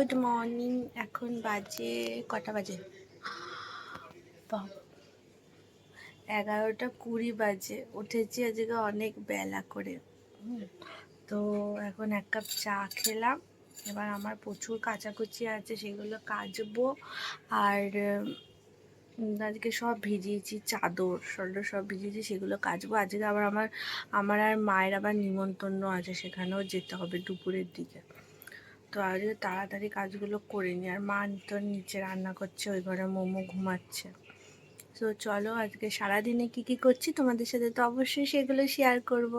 Good morning. এখন বাজে কটা বাজে? 11:20 বাজে। উঠেছি আজকে অনেক বেলা করে। তো এখন এক কাপ চা খেলাম। এবার আমার প্রচুর কাচাকুচি আছে, সেগুলো কাচবো। আর আজকে সব ভিজিয়েছি, চাদর সব ভিজিয়েছি, সেগুলো কাচবো। আজকে আবার আমার আর মায়ের আবার নিমন্ত্রণ আছে, সেখানেও যেতে হবে দুপুরের দিকে। তো আজকে তাড়াতাড়ি কাজগুলো করে নি। আর মা তো নিচে রান্না করছে, ওই ঘরে মোমো ঘুমাচ্ছে। তো চলো আজকে সারাদিনে কি করছি তোমাদের সাথে তো অবশ্যই সেগুলো শেয়ার করব।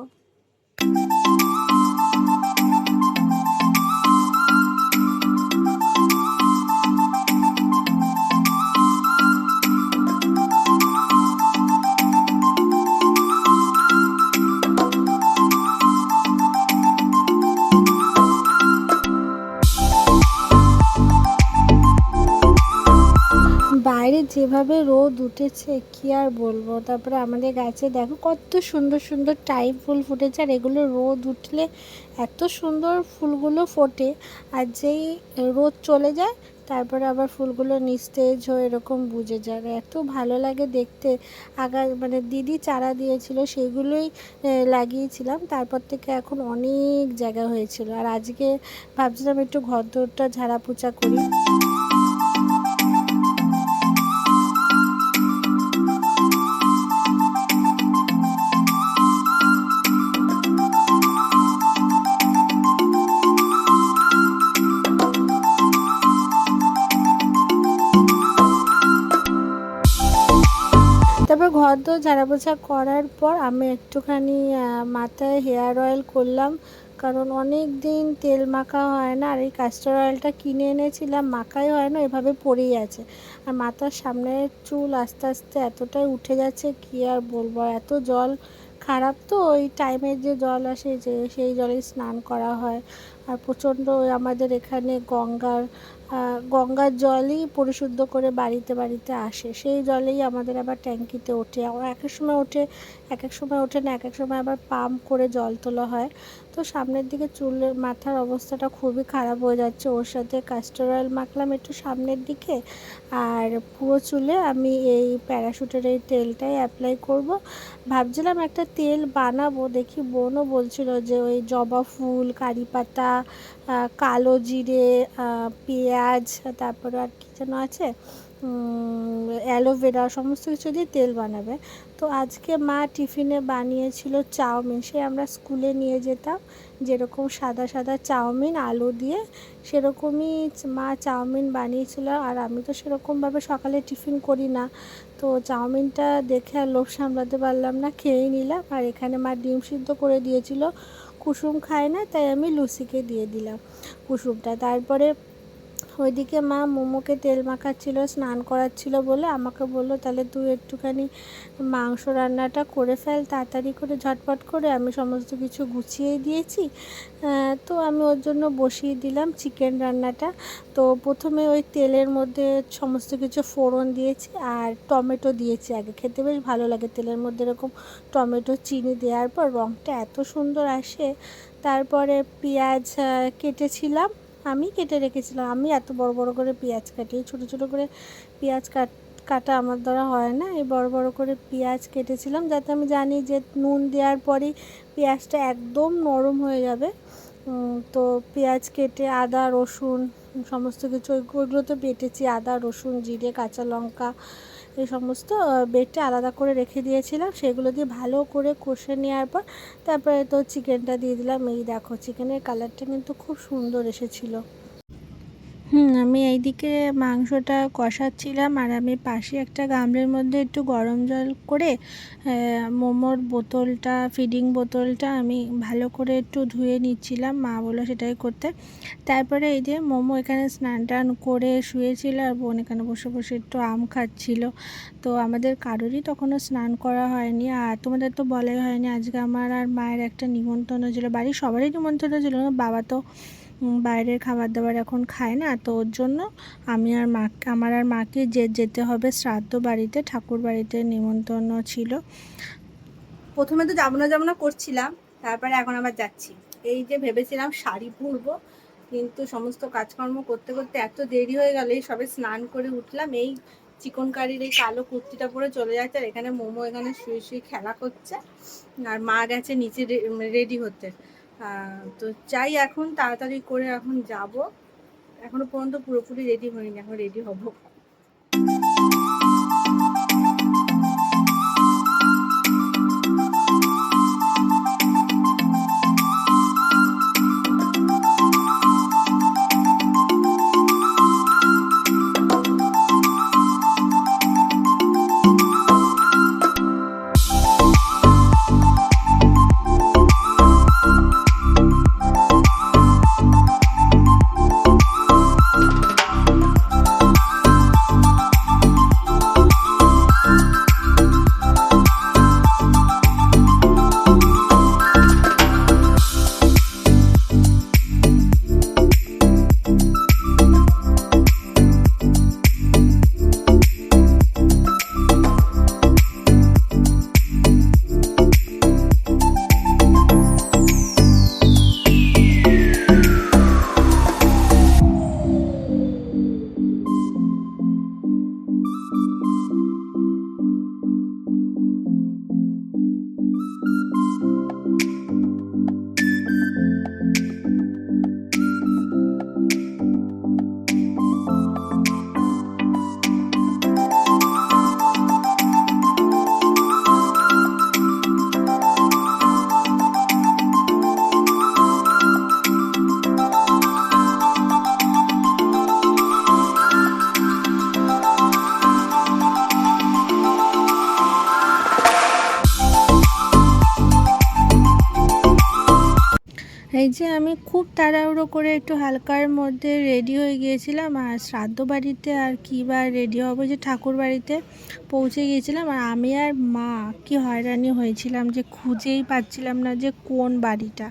বাইরে যেভাবে রোদ উঠেছে কি আর বলবো। তারপরে আমাদের গাছে দেখো কত সুন্দর সুন্দর টাইম ফুল ফুটেছে, আর এগুলো রোদ উঠলে এত সুন্দর ফুলগুলো ফোটে। আর যেই রোদ চলে যায় তারপরে আবার ফুলগুলো নিস্তেজ হয়ে এরকম বুঝে যায়, এত ভালো লাগে দেখতে। মানে দিদি চারা দিয়েছিল, সেগুলোই লাগিয়েছিলাম। তারপর থেকে এখন অনেক জায়গা হয়েছিল। আর আজকে ভাবছিলাম একটু ঘর দোরটা ঝাড়া পোছা করি। তারপর ঘর দোর ঝাড়া পোছা করার পর আমি একটুখানি মাথায় হেয়ার অয়েল করলাম, কারণ অনেক দিন তেল মাখা হয় না। আর এই ক্যাস্টর অয়েলটা কিনে এনেছিলাম, মাখাই হয় না, এভাবে পড়েই আছে। আর মাথার সামনের চুল আস্তে আস্তে এতটাই উঠে যাচ্ছে কি আর বলবো। এত জল খারাপ, তো ওই টাইমের যে জল আসে যে সেই জলেই স্নান করা হয়। আর প্রচণ্ড আমাদের এখানে গঙ্গার জলই পরিশুদ্ধ করে বাড়িতে বাড়িতে আসে, সেই জলেই আমাদের আবার ট্যাঙ্কিতে ওঠে। আবার এক এক সময় ওঠে, এক এক সময় ওঠে না, এক এক সময় আবার পাম্প করে জল তোলা হয়। তো সামনের দিকে চুলের মাথার অবস্থাটা খুবই খারাপ হয়ে যাচ্ছে। ওর সাথে ক্যাস্টর অয়েল মাখলাম একটু সামনের দিকে, আর পুরো চুলে আমি এই প্যারাশুটের এই তেলটাই অ্যাপ্লাই করব। ভাবছিলাম একটা তেল বানাবো, দেখি বোনও বলছিল যে ওই জবা ফুল, কারি পাতা, কালো জিরে, পেঁয়াজ, তারপরে আর কি যেন আছে, অ্যালোভেরা, সমস্ত কিছু দিয়ে তেল বানাবে। তো আজকে মা টিফিনে বানিয়েছিল চাউমিন। সে আমরা স্কুলে নিয়ে যেতাম, যেরকম সাদা সাদা চাউমিন আলু দিয়ে, সেরকমই মা চাউমিন বানিয়েছিল। আর আমি তো সেরকমভাবে সকালে টিফিন করি না, তো চাউমিনটা দেখে আর লোভ সামলাতে পারলাম না, খেয়েই নিলাম। আর এখানে মা ডিম সিদ্ধ করে দিয়েছিল, কুসুম খায় না, তাই আমি লুচিকে দিয়ে দিলাম কুসুমটা। তারপরে ওইদিকে মা মোমোকে তেল মাখাচ্ছিল, স্নান করাচ্ছিল বলে আমাকে বললো তাহলে তুই একটুখানি মাংস রান্নাটা করে ফেল তাড়াতাড়ি করে, ঝটপট করে। আমি সমস্ত কিছু গুছিয়ে দিয়েছি। তো আমি ওর জন্য বসিয়ে দিলাম চিকেন রান্নাটা। তো প্রথমে ওই তেলের মধ্যে সমস্ত কিছু ফোড়ন দিয়েছি আর টমেটো দিয়েছি। আগে খেতে বেশ ভালো লাগে তেলের মধ্যে এরকম টমেটো চিনি দেওয়ার পর, রঙটা এত সুন্দর আসে। তারপরে পেঁয়াজ কেটেছিলাম, আমি কেটে রেখেছিলাম। আমি এত বড় বড় করে পেঁয়াজ কাটি, ছোট ছোট করে পেঁয়াজ কাটা আমার দ্বারা হয় না। এই বড় বড় করে পেঁয়াজ কেটেছিলাম, যাতে আমি জানি যে নুন দেওয়ার পরেই পেঁয়াজটা একদম নরম হয়ে যাবে। তো পেঁয়াজ কেটে আদা রসুন সমস্ত কিছু ওইগুলো তো বেটেছি, আদা রসুন জিরে কাঁচা লঙ্কা এই সমস্ত বেটে আলাদা করে রেখে দিয়েছিলাম। সেগুলো দিয়ে ভালো করে কষে নেওয়ার পর তারপরে তো চিকেনটা দিয়ে দিলাম। এই দেখো চিকেনের কালারটা কিন্তু খুব সুন্দর এসেছিলো। আমি এইদিকে মাংসটা কষাচ্ছিলাম, আর আমি পাশে একটা গামলার মধ্যে একটু গরম জল করে মোমোর বোতলটা, ফিডিং বোতলটা আমি ভালো করে একটু ধুয়ে নিচ্ছিলাম। মা বললো সেটাই করতে। তারপরে এই যে মোমো এখানে স্নান টান করে শুয়েছিল, আর বোন এখানে বসে বসে একটু আম খাচ্ছিল। তো আমাদের কারোরই তখনও স্নান করা হয়নি। আর তোমাদের তো বলাই হয়নি, আজকে আমার আর মায়ের একটা নিমন্ত্রণ ছিল, বাড়ির সবারই নিমন্ত্রণ ছিল। বাবা তো বাইরের খাবার দাবার এখন খায় না, তো ওর জন্য আমার আর মাকে যেতে হবে শ্রাদ্ধ বাড়িতে, ঠাকুর বাড়িতে নিমন্ত্রণ ছিল। প্রথমে তো যাবো না করছিলাম, তারপরে এখন আবার যাচ্ছি। এই যে ভেবেছিলাম শাড়ি পরবো, কিন্তু সমস্ত কাজকর্ম করতে করতে এত দেরি হয়ে গেল, এই সবে স্নান করে উঠলাম, এই চিকন কারির এই কালো কুর্তিটা পরে চলে যাচ্ছে, আর এখানে মোমো এখানে শুয়ে শুয়ে খেলা করছে, আর মা গেছে নিচে রেডি হতে। তো চাই এখন তাড়াতাড়ি করে এখন যাব, এখনো পর্যন্ত পুরোপুরি রেডি হয়নি, এখন রেডি হব। এই যে আমি খুব তাড়াহুড়ো করে একটু হালকার মধ্যে রেডি হয়ে গিয়েছিলাম, আর শ্রাদ্ধ বাড়িতে আর কী বার রেডি হবো, যে ঠাকুর বাড়িতে পৌঁছে গিয়েছিলাম, আর আমি আর মা কি হয়রানি হয়েছিলাম যে খুঁজেই পাচ্ছিলাম না যে কোন বাড়িটা।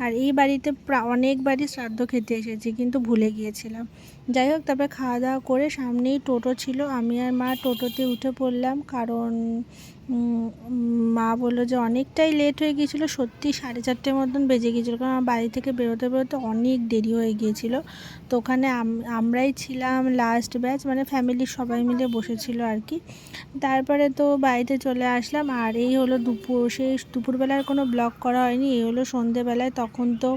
আর এই বাড়িতে অনেকবারই শ্রাদ্ধ খেতে এসেছি কিন্তু ভুলে গিয়েছিলাম। যাই হোক, তারপরে খাওয়া দাওয়া করে সামনেই টোটো ছিল, আমি আর মা টোটোতে উঠে পড়লাম, কারণ মা বললো যে অনেকটাই লেট হয়ে গিয়েছিলো, সত্যি 4:30 মতন বেজে গিয়েছিলো, কারণ আমার বাড়ি থেকে বেরোতে বেরোতে অনেক দেরি হয়ে গিয়েছিলো। তো ওখানে আমরাই ছিলাম লাস্ট ব্যাচ, মানে ফ্যামিলির সবাই মিলে বসেছিল আর কি। তারপরে তো বাড়িতে চলে আসলাম, আর এই হলো সেই দুপুরবেলার কোনো ব্লগ করা হয়নি, এই হলো সন্ধেবেলায়। তখন তো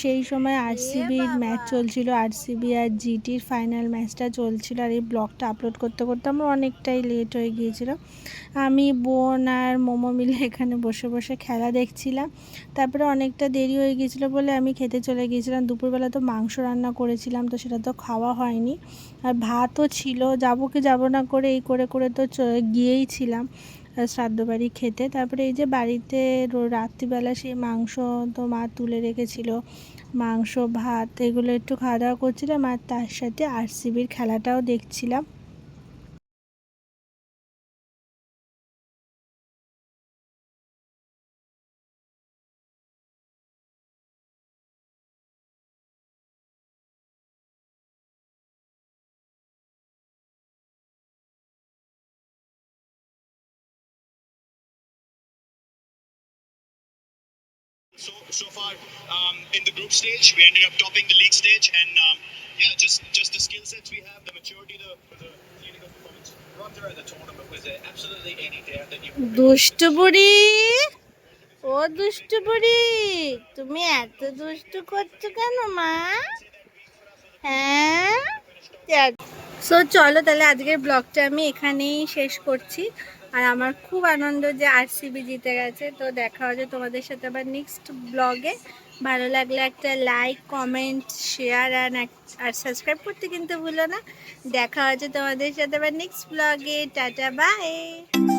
সেই সময় আরসিবির ম্যাচ চলছিল, আরসিবি আর জিটির ফাইনাল ম্যাচটা চলছিল, আর এই ব্লগটা আপলোড করতে করতে আমার অনেকটাই লেট হয়ে গিয়েছিল। আমি, বোন আর মোমো মিলে এখানে বসে বসে খেলা দেখছিলাম। তারপরে অনেকটা দেরি হয়ে গিয়েছিলো বলে আমি খেতে চলে গিয়েছিলাম। দুপুরবেলা তো মাংস রান্না করেছিলাম, তো সেটা তো খাওয়া হয়নি, আর ভাতও ছিল, যাবো কি যাবো না করে এই করে করে তো গিয়েই ছিলাম শ্রাদ্ধ বাড়ি খেতে। তারপরে এই যে বাড়িতে রাত্রিবেলা সেই মাংস তো মা তুলে রেখেছিল, মাংস ভাত এগুলো একটু খাওয়া দাওয়া করছিলাম, আর তার সাথে আরসিবির খেলাটাও দেখছিলাম। So far in the group stage, we ended up topping the league stage, and yeah, just the skill sets we have, the maturity, the clinical performance. Roger, the tournament was absolutely any doubt that you. দুষ্টু বুড়ি, ও দুষ্টু বুড়ি, তুমি এত দুষ্টু করছো কেন মা? হ্যাঁ, সো চলো তাহলে আজকের ব্লগটা আমি এখানেই শেষ করছি। আর আমার খুব আনন্দ যে আরসিবি জিতে গেছে। তো দেখা হচ্ছে তোমাদের সাথে আবার নেক্সট ব্লগে। ভালো লাগলে একটা লাইক, কমেন্ট, শেয়ার আর সাবস্ক্রাইব করতে কিন্তু ভুলো না। দেখা হচ্ছে তোমাদের সাথে আবার নেক্সট ব্লগে। Tata, by.